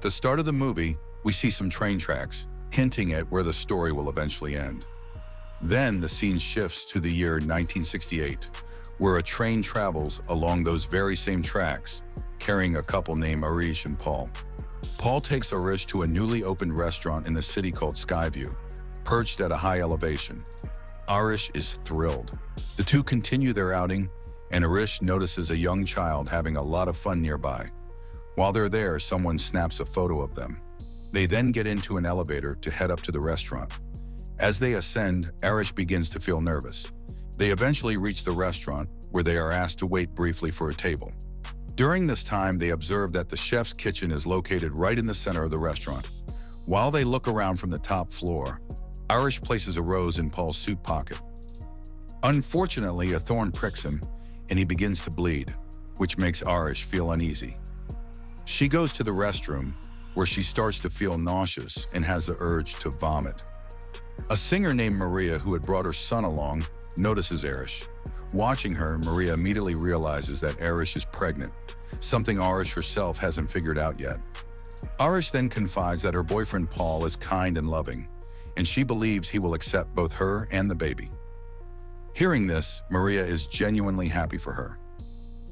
the start of the movie, we see some train tracks, hinting at where the story will eventually end. Then the scene shifts to the year 1968, where a train travels along those very same tracks, carrying a couple named Arish and Paul. Paul takes Arish to a newly opened restaurant in the city called Skyview, perched at a high elevation. Arish is thrilled. The two continue their outing, and Arish notices a young child having a lot of fun nearby. While they're there, someone snaps a photo of them. They then get into an elevator to head up to the restaurant. As they ascend, Arish begins to feel nervous. They eventually reach the restaurant, where they are asked to wait briefly for a table. During this time, they observe that the chef's kitchen is located right in the center of the restaurant. While they look around from the top floor, Arish places a rose in Paul's suit pocket. Unfortunately, a thorn pricks him, and he begins to bleed, which makes Arish feel uneasy. She goes to the restroom, where she starts to feel nauseous and has the urge to vomit. A singer named Maria, who had brought her son along, notices Arish. Watching her, Maria immediately realizes that Arish is pregnant, something Arish herself hasn't figured out yet. Arish then confides that her boyfriend Paul is kind and loving, and she believes he will accept both her and the baby. Hearing this, Maria is genuinely happy for her.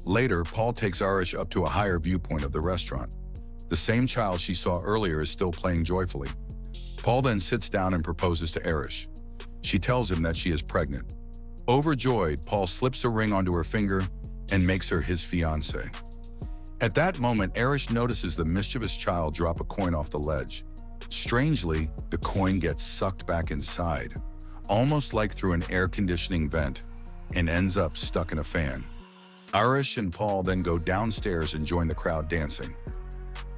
Later, Paul takes Arish up to a higher viewpoint of the restaurant. The same child she saw earlier is still playing joyfully. Paul then sits down and proposes to Arish. She tells him that she is pregnant. Overjoyed, Paul slips a ring onto her finger and makes her his fiancée. At that moment, Arish notices the mischievous child drop a coin off the ledge. Strangely, the coin gets sucked back inside, almost like through an air conditioning vent, and ends up stuck in a fan. Arish and Paul then go downstairs and join the crowd dancing.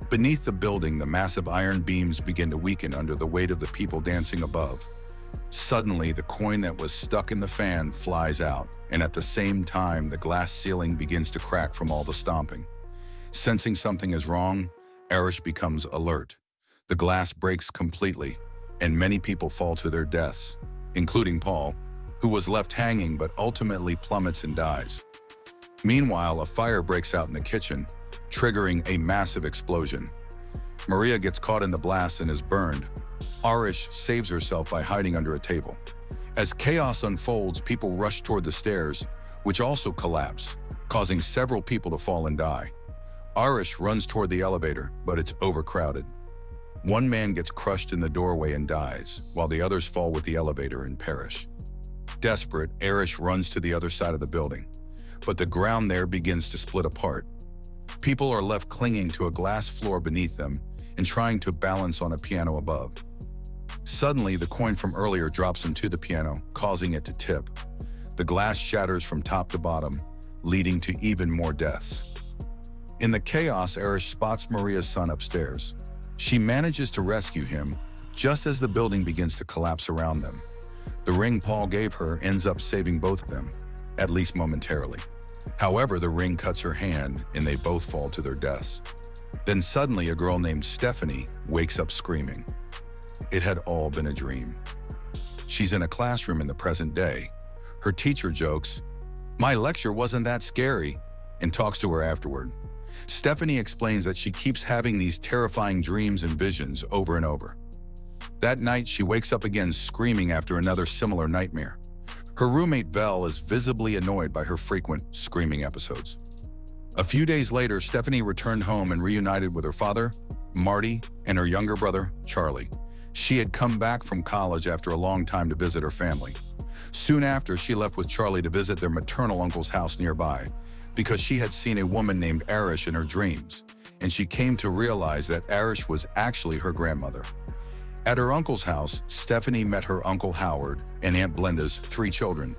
Beneath the building, the massive iron beams begin to weaken under the weight of the people dancing above. Suddenly, the coin that was stuck in the fan flies out, and at the same time, the glass ceiling begins to crack from all the stomping. Sensing something is wrong, Arish becomes alert. The glass breaks completely, and many people fall to their deaths, including Paul, who was left hanging but ultimately plummets and dies. Meanwhile, a fire breaks out in the kitchen, triggering a massive explosion. Maria gets caught in the blast and is burned. Arish saves herself by hiding under a table. As chaos unfolds, people rush toward the stairs, which also collapse, causing several people to fall and die. Arish runs toward the elevator, but it's overcrowded. One man gets crushed in the doorway and dies, while the others fall with the elevator and perish. Desperate, Arish runs to the other side of the building, but the ground there begins to split apart. People are left clinging to a glass floor beneath them and trying to balance on a piano above. Suddenly, the coin from earlier drops into the piano, causing it to tip. The glass shatters from top to bottom, leading to even more deaths. In the chaos, Arish spots Maria's son upstairs. She manages to rescue him just as the building begins to collapse around them. The ring Paul gave her ends up saving both of them, at least momentarily. However, the ring cuts her hand and they both fall to their deaths. Then suddenly a girl named Stephanie wakes up screaming. It had all been a dream. She's in a classroom in the present day. Her teacher jokes, "My lecture wasn't that scary," and talks to her afterward. Stephanie explains that she keeps having these terrifying dreams and visions over and over. That night, she wakes up again screaming after another similar nightmare. Her roommate Vel is visibly annoyed by her frequent screaming episodes. A few days later, Stephanie returned home and reunited with her father, Marty, and her younger brother, Charlie. She had come back from college after a long time to visit her family. Soon after, she left with Charlie to visit their maternal uncle's house nearby because she had seen a woman named Arish in her dreams, and she came to realize that Arish was actually her grandmother. At her uncle's house, Stephanie met her Uncle Howard and Aunt Blenda's 3 children,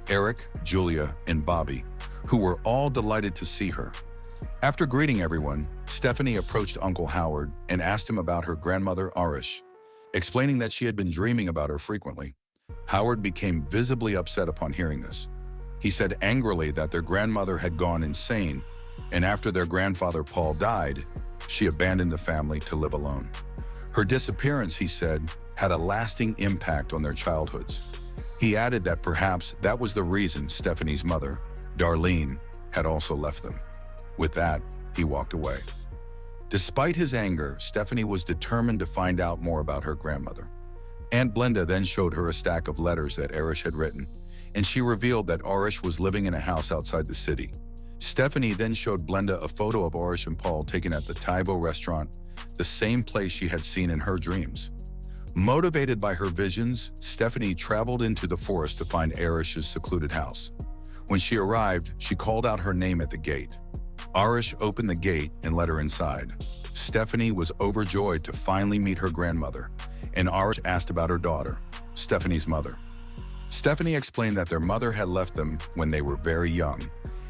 Eric, Julia, and Bobby, who were all delighted to see her. After greeting everyone, Stephanie approached Uncle Howard and asked him about her grandmother Arish, explaining that she had been dreaming about her frequently. Howard became visibly upset upon hearing this. He said angrily that their grandmother had gone insane, and after their grandfather Paul died, she abandoned the family to live alone. Her disappearance, he said, had a lasting impact on their childhoods. He added that perhaps that was the reason Stephanie's mother, Darlene, had also left them. With that, he walked away. Despite his anger, Stephanie was determined to find out more about her grandmother. Aunt Blenda then showed her a stack of letters that Arish had written, and she revealed that Arish was living in a house outside the city. Stephanie then showed Blenda a photo of Arish and Paul taken at the Taivo restaurant, the same place she had seen in her dreams. Motivated by her visions, Stephanie traveled into the forest to find Arish's secluded house. When she arrived, she called out her name at the gate. Arish opened the gate and let her inside. Stephanie was overjoyed to finally meet her grandmother, and Arish asked about her daughter, Stephanie's mother. Stephanie explained that their mother had left them when they were very young,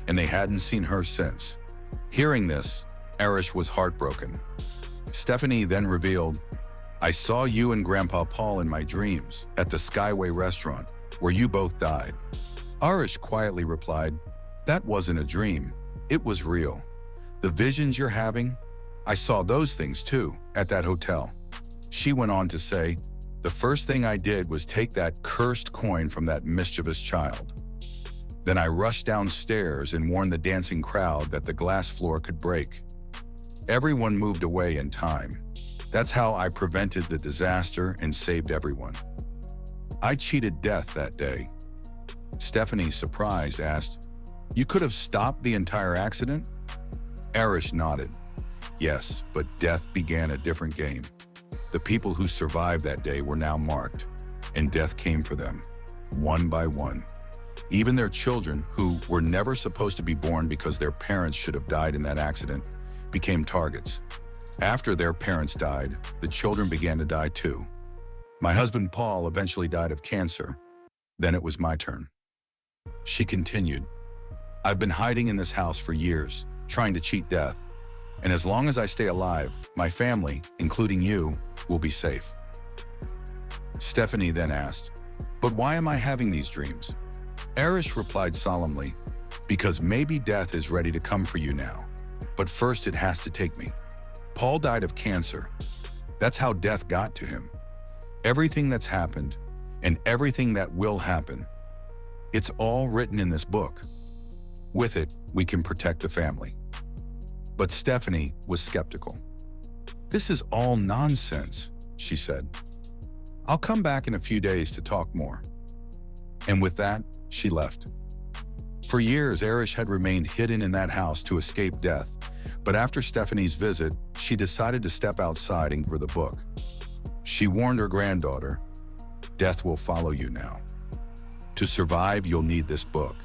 and they hadn't seen her since. Hearing this, Arish was heartbroken. Stephanie then revealed, "I saw you and Grandpa Paul in my dreams at the Skyway restaurant, where you both died." Arish quietly replied, "That wasn't a dream, it was real. The visions you're having, I saw those things too, at that hotel." She went on to say, "The first thing I did was take that cursed coin from that mischievous child. Then I rushed downstairs and warned the dancing crowd that the glass floor could break. Everyone moved away in time. That's how I prevented the disaster and saved everyone. I cheated death that day." Stephanie, surprised, asked, "You could have stopped the entire accident?" Arish nodded. "Yes, but death began a different game. The people who survived that day were now marked, and death came for them, one by one. Even their children, who were never supposed to be born because their parents should have died in that accident, became targets. After their parents died, the children began to die too. My husband Paul eventually died of cancer. Then it was my turn." She continued, "I've been hiding in this house for years, trying to cheat death. And as long as I stay alive, my family, including you, will be safe." Stephanie then asked, "But why am I having these dreams?" Arish replied solemnly, "Because maybe death is ready to come for you now. But first it has to take me. Paul died of cancer. That's how death got to him. Everything that's happened, and everything that will happen, it's all written in this book. With it, we can protect the family." But Stephanie was skeptical. "This is all nonsense," she said. "I'll come back in a few days to talk more." And with that, she left. For years, Arish had remained hidden in that house to escape death, but after Stephanie's visit, she decided to step outside and give her the book. She warned her granddaughter, "Death will follow you now. To survive, you'll need this book.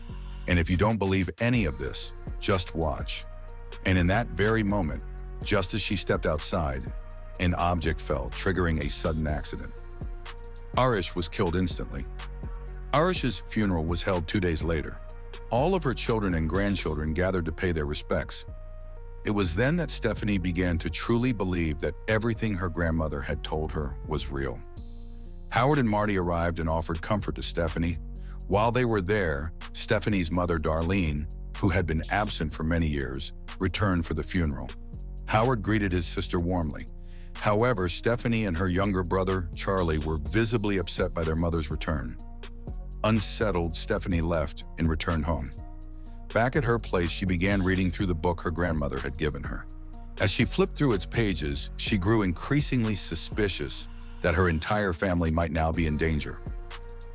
And if you don't believe any of this, just watch." And in that very moment, just as she stepped outside, an object fell, triggering a sudden accident. Arish was killed instantly. Arish's funeral was held 2 days later. All of her children and grandchildren gathered to pay their respects. It was then that Stephanie began to truly believe that everything her grandmother had told her was real. Howard and Marty arrived and offered comfort to Stephanie. While they were there, Stephanie's mother, Darlene, who had been absent for many years, returned for the funeral. Howard greeted his sister warmly. However, Stephanie and her younger brother, Charlie, were visibly upset by their mother's return. Unsettled, Stephanie left and returned home. Back at her place, she began reading through the book her grandmother had given her. As she flipped through its pages, she grew increasingly suspicious that her entire family might now be in danger.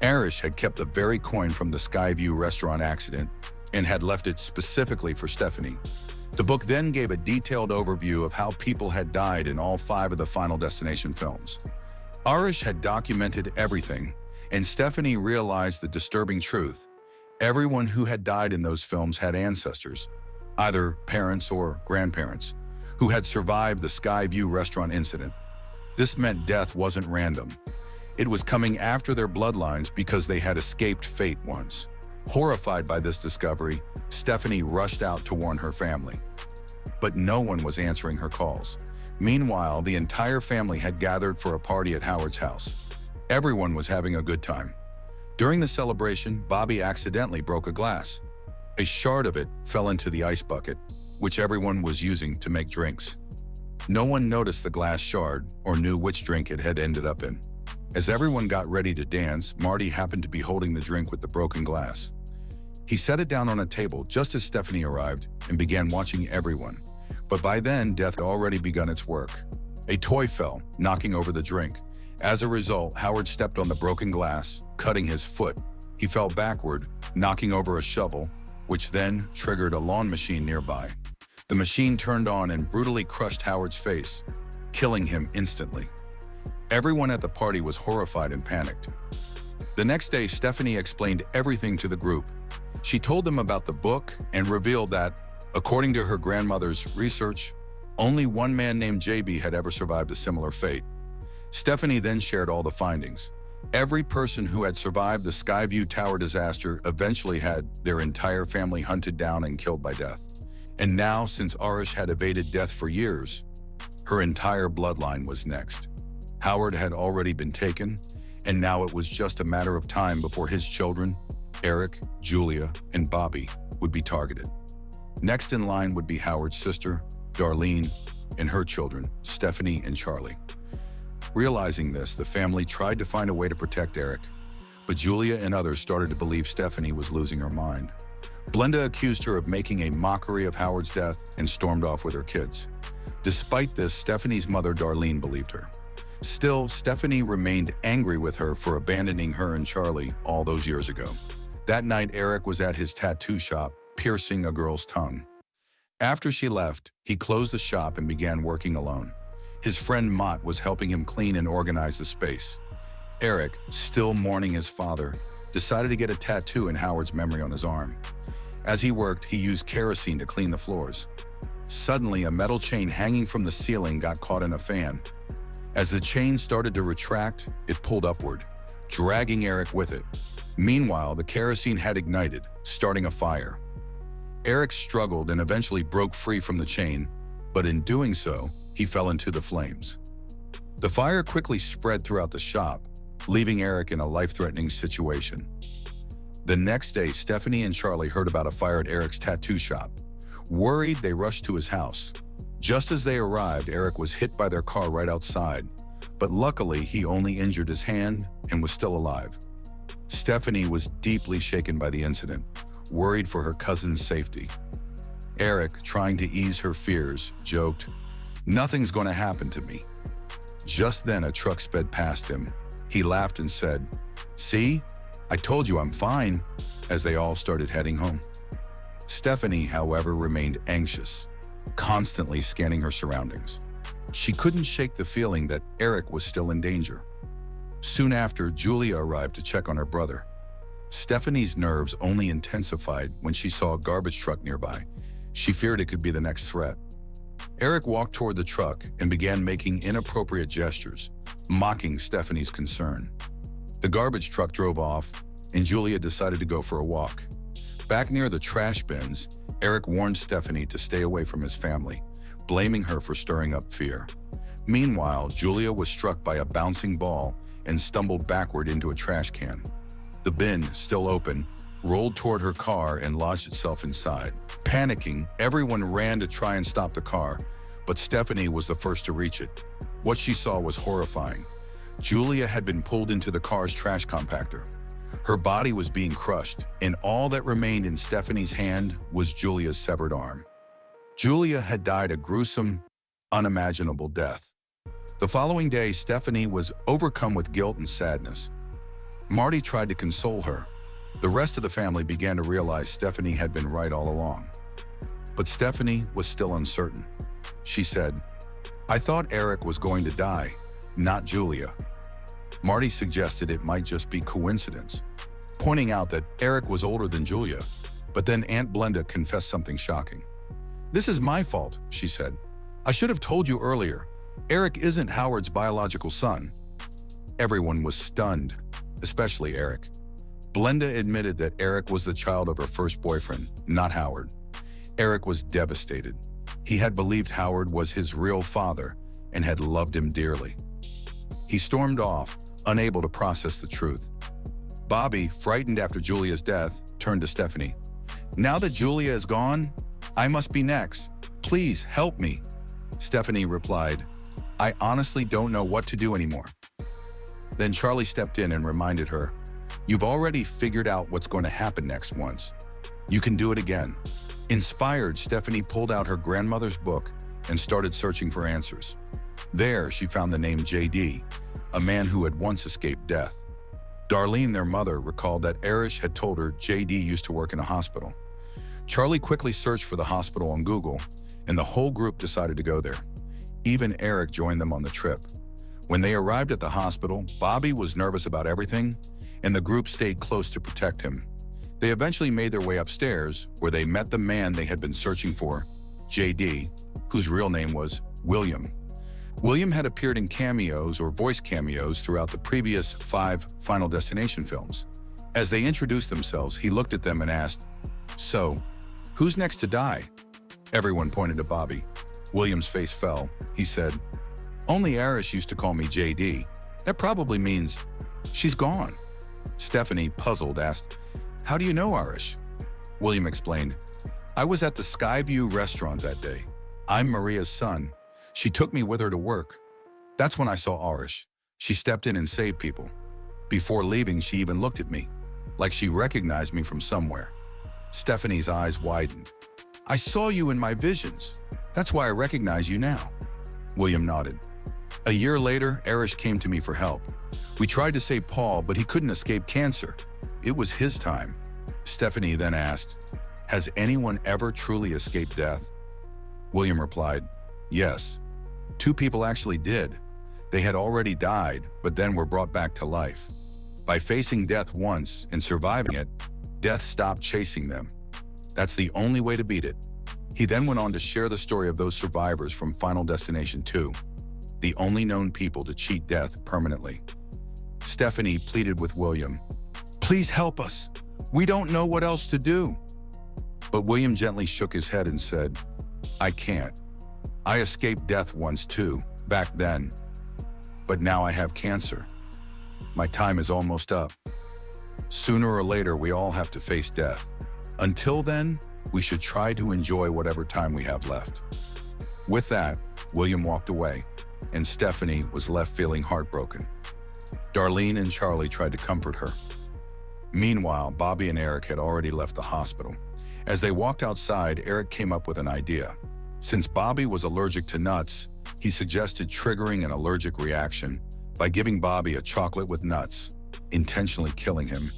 Arish had kept the very coin from the Skyview restaurant accident and had left it specifically for Stephanie. The book then gave a detailed overview of how people had died in all 5 of the Final Destination films. Arish had documented everything, and Stephanie realized the disturbing truth. Everyone who had died in those films had ancestors, either parents or grandparents, who had survived the Skyview restaurant incident. This meant death wasn't random. It was coming after their bloodlines because they had escaped fate once. Horrified by this discovery, Stephanie rushed out to warn her family. But no one was answering her calls. Meanwhile, the entire family had gathered for a party at Howard's house. Everyone was having a good time. During the celebration, Bobby accidentally broke a glass. A shard of it fell into the ice bucket, which everyone was using to make drinks. No one noticed the glass shard or knew which drink it had ended up in. As everyone got ready to dance, Marty happened to be holding the drink with the broken glass. He set it down on a table just as Stephanie arrived and began watching everyone. But by then, death had already begun its work. A toy fell, knocking over the drink. As a result, Howard stepped on the broken glass, cutting his foot. He fell backward, knocking over a shovel, which then triggered a lawn machine nearby. The machine turned on and brutally crushed Howard's face, killing him instantly. Everyone at the party was horrified and panicked. The next day, Stephanie explained everything to the group. She told them about the book and revealed that, according to her grandmother's research, only one man named JB had ever survived a similar fate. Stephanie then shared all the findings. Every person who had survived the Skyview Tower disaster eventually had their entire family hunted down and killed by death. And now, since Arish had evaded death for years, her entire bloodline was next. Howard had already been taken, and now it was just a matter of time before his children, Eric, Julia, and Bobby, would be targeted. Next in line would be Howard's sister, Darlene, and her children, Stephanie and Charlie. Realizing this, the family tried to find a way to protect Eric, but Julia and others started to believe Stephanie was losing her mind. Blenda accused her of making a mockery of Howard's death and stormed off with her kids. Despite this, Stephanie's mother, Darlene, believed her. Still, Stephanie remained angry with her for abandoning her and Charlie all those years ago. That night, Eric was at his tattoo shop, piercing a girl's tongue. After she left, he closed the shop and began working alone. His friend Mott was helping him clean and organize the space. Eric, still mourning his father, decided to get a tattoo in Howard's memory on his arm. As he worked, he used kerosene to clean the floors. Suddenly, a metal chain hanging from the ceiling got caught in a fan. As the chain started to retract, it pulled upward, dragging Eric with it. Meanwhile, the kerosene had ignited, starting a fire. Eric struggled and eventually broke free from the chain, but in doing so, he fell into the flames. The fire quickly spread throughout the shop, leaving Eric in a life-threatening situation. The next day, Stephanie and Charlie heard about a fire at Eric's tattoo shop. Worried, they rushed to his house. Just as they arrived, Eric was hit by their car right outside, but luckily he only injured his hand and was still alive. Stephanie was deeply shaken by the incident, worried for her cousin's safety. Eric, trying to ease her fears, joked, "Nothing's going to happen to me." Just then, a truck sped past him. He laughed and said, "See? I told you I'm fine," as they all started heading home. Stephanie, however, remained anxious, constantly scanning her surroundings. She couldn't shake the feeling that Eric was still in danger. Soon after, Julia arrived to check on her brother. Stephanie's nerves only intensified when she saw a garbage truck nearby. She feared it could be the next threat. Eric walked toward the truck and began making inappropriate gestures, mocking Stephanie's concern. The garbage truck drove off, and Julia decided to go for a walk. Back near the trash bins, Eric warned Stephanie to stay away from his family, blaming her for stirring up fear. Meanwhile, Julia was struck by a bouncing ball and stumbled backward into a trash can. The bin, still open, rolled toward her car and lodged itself inside. Panicking, everyone ran to try and stop the car, but Stephanie was the first to reach it. What she saw was horrifying. Julia had been pulled into the car's trash compactor. Her body was being crushed, and all that remained in Stephanie's hand was Julia's severed arm. Julia had died a gruesome, unimaginable death. The following day, Stephanie was overcome with guilt and sadness. Marty tried to console her. The rest of the family began to realize Stephanie had been right all along. But Stephanie was still uncertain. She said, "I thought Eric was going to die, not Julia." Marty suggested it might just be coincidence, pointing out that Eric was older than Julia, but then Aunt Blenda confessed something shocking. "This is my fault," she said. "I should have told you earlier. Eric isn't Howard's biological son." Everyone was stunned, especially Eric. Blenda admitted that Eric was the child of her first boyfriend, not Howard. Eric was devastated. He had believed Howard was his real father and had loved him dearly. He stormed off, unable to process the truth. Bobby, frightened after Julia's death, turned to Stephanie. "Now that Julia is gone, I must be next. Please help me." Stephanie replied, "I honestly don't know what to do anymore." Then Charlie stepped in and reminded her, "You've already figured out what's going to happen next once. You can do it again." Inspired, Stephanie pulled out her grandmother's book and started searching for answers. There, she found the name JD, a man who had once escaped death. Darlene, their mother, recalled that Erich had told her JD used to work in a hospital. Charlie quickly searched for the hospital on Google, and the whole group decided to go there. Even Eric joined them on the trip. When they arrived at the hospital, Bobby was nervous about everything, and the group stayed close to protect him. They eventually made their way upstairs, where they met the man they had been searching for, JD, whose real name was William. William had appeared in cameos or voice cameos throughout the previous 5 Final Destination films. As they introduced themselves, he looked at them and asked, "So, who's next to die?" Everyone pointed to Bobby. William's face fell. He said, "Only Erich used to call me JD. That probably means she's gone." Stephanie, puzzled, asked, "How do you know Erich?" William explained, "I was at the Skyview restaurant that day. I'm Maria's son. She took me with her to work. That's when I saw Erich. She stepped in and saved people. Before leaving, she even looked at me, like she recognized me from somewhere." Stephanie's eyes widened. "I saw you in my visions. That's why I recognize you now." William nodded. "A year later, Erich came to me for help. We tried to save Paul, but he couldn't escape cancer. It was his time." Stephanie then asked, "Has anyone ever truly escaped death?" William replied, "Yes. 2 people actually did. They had already died, but then were brought back to life. By facing death once and surviving it, death stopped chasing them. That's the only way to beat it." He then went on to share the story of those survivors from Final Destination 2, the only known people to cheat death permanently. Stephanie pleaded with William, "Please help us. We don't know what else to do." But William gently shook his head and said, "I can't. I escaped death once too, back then. But now I have cancer. My time is almost up. Sooner or later, we all have to face death. Until then, we should try to enjoy whatever time we have left." With that, William walked away, and Stephanie was left feeling heartbroken. Darlene and Charlie tried to comfort her. Meanwhile, Bobby and Eric had already left the hospital. As they walked outside, Eric came up with an idea. Since Bobby was allergic to nuts, he suggested triggering an allergic reaction by giving Bobby a chocolate with nuts, intentionally killing him,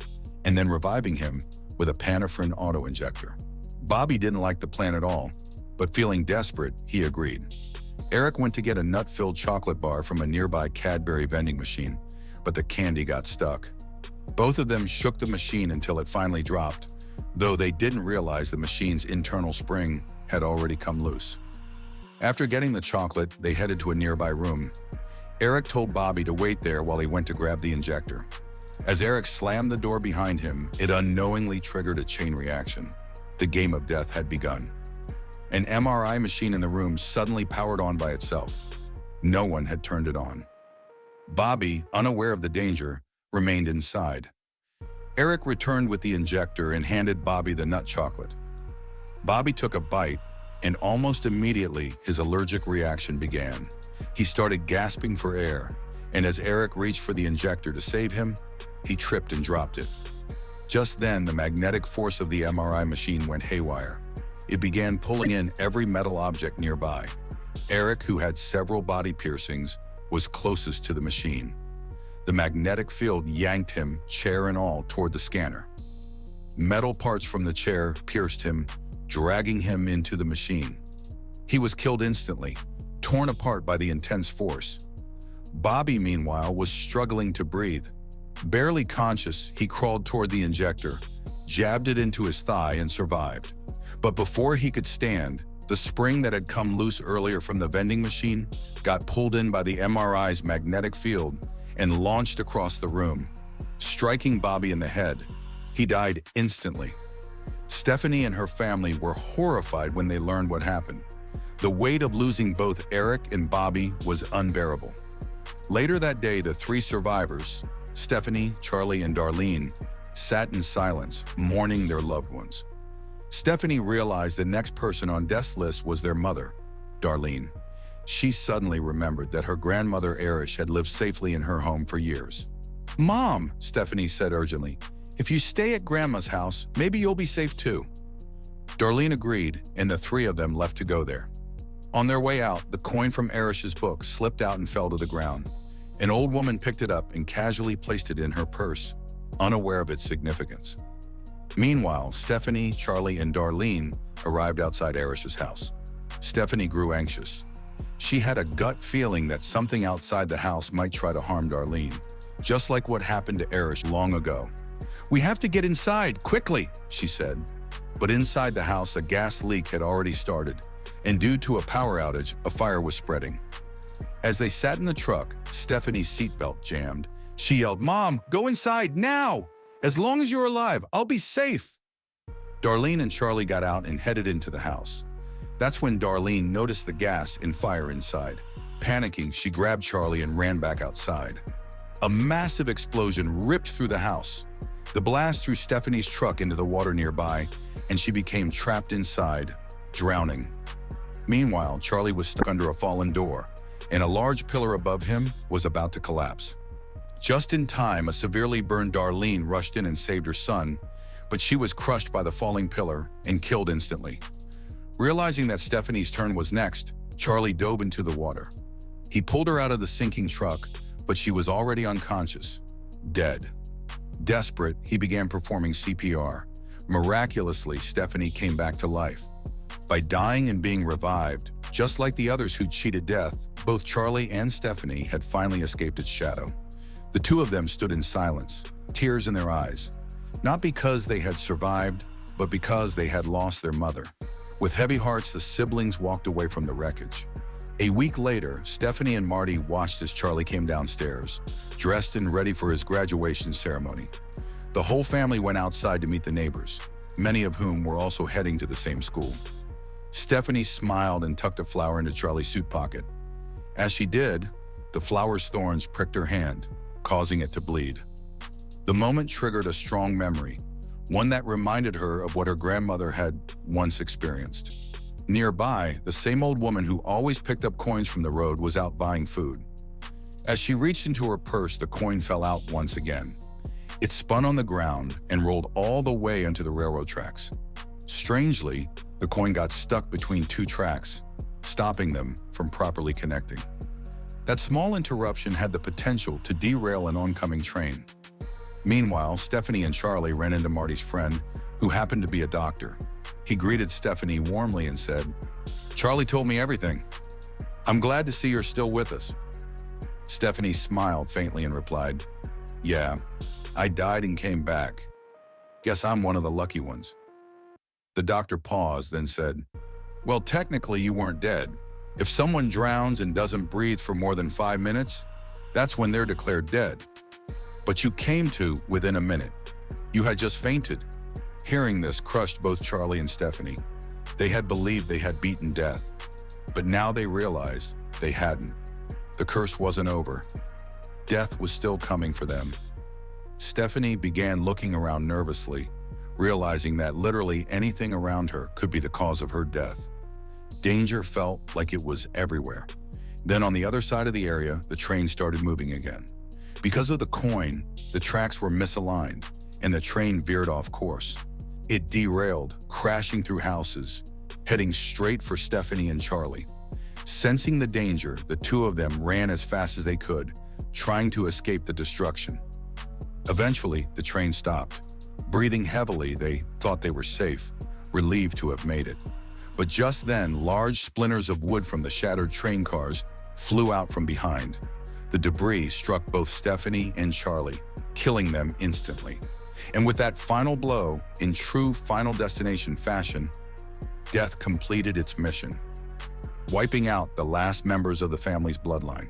and then reviving him with a Panafrin auto-injector. Bobby didn't like the plan at all, but feeling desperate, he agreed. Eric went to get a nut-filled chocolate bar from a nearby Cadbury vending machine, but the candy got stuck. Both of them shook the machine until it finally dropped, though they didn't realize the machine's internal spring had already come loose. After getting the chocolate, they headed to a nearby room. Eric told Bobby to wait there while he went to grab the injector. As Eric slammed the door behind him, it unknowingly triggered a chain reaction. The game of death had begun. An MRI machine in the room suddenly powered on by itself. No one had turned it on. Bobby, unaware of the danger, remained inside. Eric returned with the injector and handed Bobby the nut chocolate. Bobby took a bite, and almost immediately his allergic reaction began. He started gasping for air, and as Eric reached for the injector to save him, he tripped and dropped it. Just then, the magnetic force of the MRI machine went haywire. It began pulling in every metal object nearby. Eric, who had several body piercings, was closest to the machine. The magnetic field yanked him, chair and all, toward the scanner. Metal parts from the chair pierced him, dragging him into the machine. He was killed instantly, torn apart by the intense force. Bobby, meanwhile, was struggling to breathe. Barely conscious, he crawled toward the injector, jabbed it into his thigh, and survived. But before he could stand, the spring that had come loose earlier from the vending machine got pulled in by the MRI's magnetic field and launched across the room, striking Bobby in the head. He died instantly. Stephanie and her family were horrified when they learned what happened. The weight of losing both Eric and Bobby was unbearable. Later that day, the 3 survivors, Stephanie, Charlie, and Darlene, sat in silence, mourning their loved ones. Stephanie realized the next person on death's list was their mother, Darlene. She suddenly remembered that her grandmother Erich had lived safely in her home for years. "Mom," Stephanie said urgently, "if you stay at Grandma's house, maybe you'll be safe too." Darlene agreed, and the 3 of them left to go there. On their way out, the coin from Erish's book slipped out and fell to the ground. An old woman picked it up and casually placed it in her purse, unaware of its significance. Meanwhile, Stephanie, Charlie, and Darlene arrived outside Erish's house. Stephanie grew anxious. She had a gut feeling that something outside the house might try to harm Darlene, just like what happened to Erish long ago. "We have to get inside, quickly," she said. But inside the house, a gas leak had already started, and due to a power outage, a fire was spreading. As they sat in the truck, Stephanie's seatbelt jammed. She yelled, "Mom, go inside now! As long as you're alive, I'll be safe!" Darlene and Charlie got out and headed into the house. That's when Darlene noticed the gas and fire inside. Panicking, she grabbed Charlie and ran back outside. A massive explosion ripped through the house. The blast threw Stephanie's truck into the water nearby, and she became trapped inside, drowning. Meanwhile, Charlie was stuck under a fallen door, and a large pillar above him was about to collapse. Just in time, a severely burned Darlene rushed in and saved her son, but she was crushed by the falling pillar and killed instantly. Realizing that Stephanie's turn was next, Charlie dove into the water. He pulled her out of the sinking truck, but she was already unconscious, dead. Desperate, he began performing CPR. Miraculously, Stephanie came back to life. By dying and being revived, just like the others who cheated death, both Charlie and Stephanie had finally escaped its shadow. The two of them stood in silence, tears in their eyes, not because they had survived, but because they had lost their mother. With heavy hearts, the siblings walked away from the wreckage. A week later, Stephanie and Marty watched as Charlie came downstairs, dressed and ready for his graduation ceremony. The whole family went outside to meet the neighbors, many of whom were also heading to the same school. Stephanie smiled and tucked a flower into Charlie's suit pocket. As she did, the flower's thorns pricked her hand, causing it to bleed. The moment triggered a strong memory, one that reminded her of what her grandmother had once experienced. Nearby, the same old woman who always picked up coins from the road was out buying food. As she reached into her purse, the coin fell out once again. It spun on the ground and rolled all the way onto the railroad tracks. Strangely, the coin got stuck between two tracks, stopping them from properly connecting. That small interruption had the potential to derail an oncoming train. Meanwhile, Stephanie and Charlie ran into Marty's friend, who happened to be a doctor. He greeted Stephanie warmly and said, "Charlie told me everything. I'm glad to see you're still with us." Stephanie smiled faintly and replied, "Yeah, I died and came back. Guess I'm one of the lucky ones." The doctor paused, then said, "Well, technically you weren't dead. If someone drowns and doesn't breathe for more than 5 minutes, that's when they're declared dead. But you came to within a minute. You had just fainted." Hearing this crushed both Charlie and Stephanie. They had believed they had beaten death, but now they realized they hadn't. The curse wasn't over. Death was still coming for them. Stephanie began looking around nervously, realizing that literally anything around her could be the cause of her death. Danger felt like it was everywhere. Then on the other side of the area, the train started moving again. Because of the coin, the tracks were misaligned, and the train veered off course. It derailed, crashing through houses, heading straight for Stephanie and Charlie. Sensing the danger, the two of them ran as fast as they could, trying to escape the destruction. Eventually, the train stopped. Breathing heavily, they thought they were safe, relieved to have made it. But just then, large splinters of wood from the shattered train cars flew out from behind. The debris struck both Stephanie and Charlie, killing them instantly. And with that final blow, in true Final Destination fashion, death completed its mission, wiping out the last members of the family's bloodline.